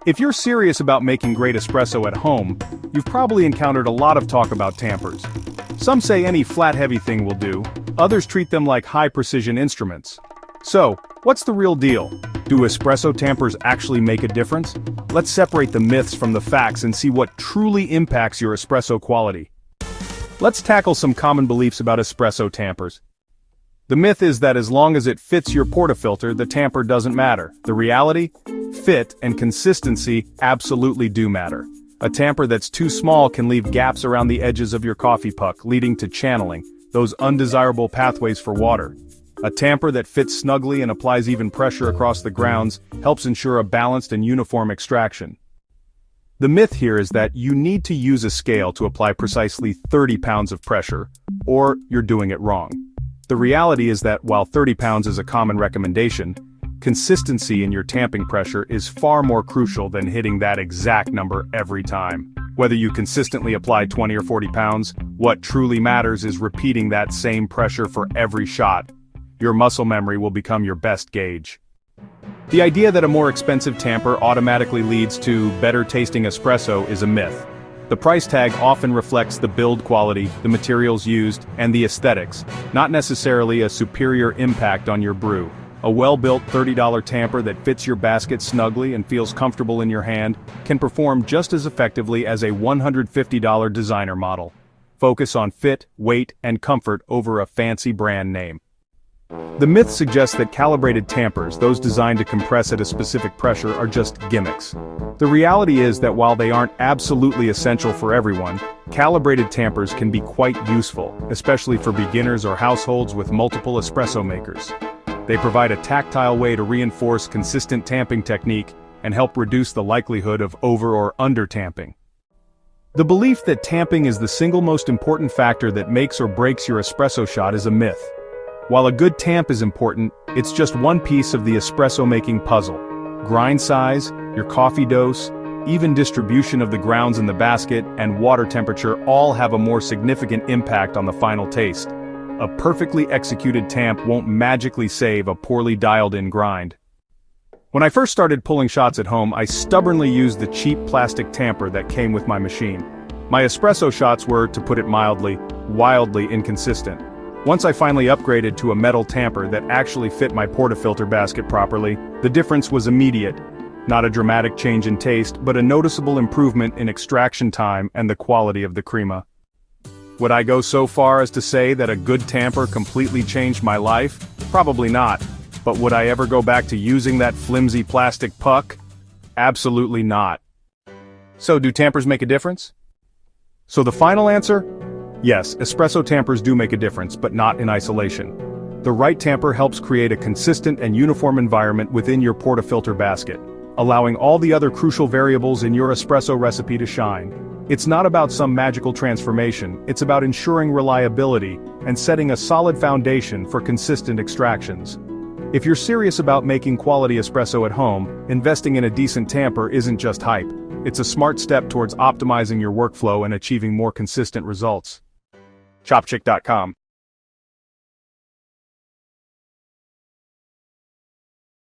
If you're serious about making great espresso at home, you've probably encountered a lot of talk about tampers. Some say any flat heavy thing will do, others treat them like high-precision instruments. So, what's the real deal? Do espresso tampers actually make a difference? Let's separate the myths from the facts and see what truly impacts your espresso quality. Let's tackle some common beliefs about espresso tampers. The myth is that as long as it fits your portafilter, the tamper doesn't matter. The reality? Fit and consistency absolutely do matter. A tamper that's too small can leave gaps around the edges of your coffee puck, leading to channeling, those undesirable pathways for water. A tamper that fits snugly and applies even pressure across the grounds helps ensure a balanced and uniform extraction. The myth here is that you need to use a scale to apply precisely 30 pounds of pressure, or you're doing it wrong. The reality is that while 30 pounds is a common recommendation, consistency in your tamping pressure is far more crucial than hitting that exact number every time. Whether you consistently apply 20 or 40 pounds, what truly matters is repeating that same pressure for every shot. Your muscle memory will become your best gauge. The idea that a more expensive tamper automatically leads to better tasting espresso is a myth. The price tag often reflects the build quality, the materials used, and the aesthetics, not necessarily a superior impact on your brew. A well-built $30 tamper that fits your basket snugly and feels comfortable in your hand can perform just as effectively as a $150 designer model. Focus on fit, weight, and comfort over a fancy brand name. The myth suggests that calibrated tampers, those designed to compress at a specific pressure, are just gimmicks. The reality is that while they aren't absolutely essential for everyone, calibrated tampers can be quite useful, especially for beginners or households with multiple espresso makers. They provide a tactile way to reinforce consistent tamping technique and help reduce the likelihood of over or under tamping. The belief that tamping is the single most important factor that makes or breaks your espresso shot is a myth. While a good tamp is important, it's just one piece of the espresso-making puzzle. Grind size, your coffee dose, even distribution of the grounds in the basket, and water temperature all have a more significant impact on the final taste. A perfectly executed tamp won't magically save a poorly dialed-in grind. When I first started pulling shots at home, I stubbornly used the cheap plastic tamper that came with my machine. My espresso shots were, to put it mildly, wildly inconsistent. Once I finally upgraded to a metal tamper that actually fit my portafilter basket properly, the difference was immediate. Not a dramatic change in taste, but a noticeable improvement in extraction time and the quality of the crema. Would I go so far as to say that a good tamper completely changed my life? Probably not. But would I ever go back to using that flimsy plastic puck? Absolutely not. So do tampers make a difference? So the final answer? Yes, espresso tampers do make a difference, but not in isolation. The right tamper helps create a consistent and uniform environment within your portafilter basket, allowing all the other crucial variables in your espresso recipe to shine. It's not about some magical transformation, it's about ensuring reliability and setting a solid foundation for consistent extractions. If you're serious about making quality espresso at home, investing in a decent tamper isn't just hype. It's a smart step towards optimizing your workflow and achieving more consistent results. Chopchick.com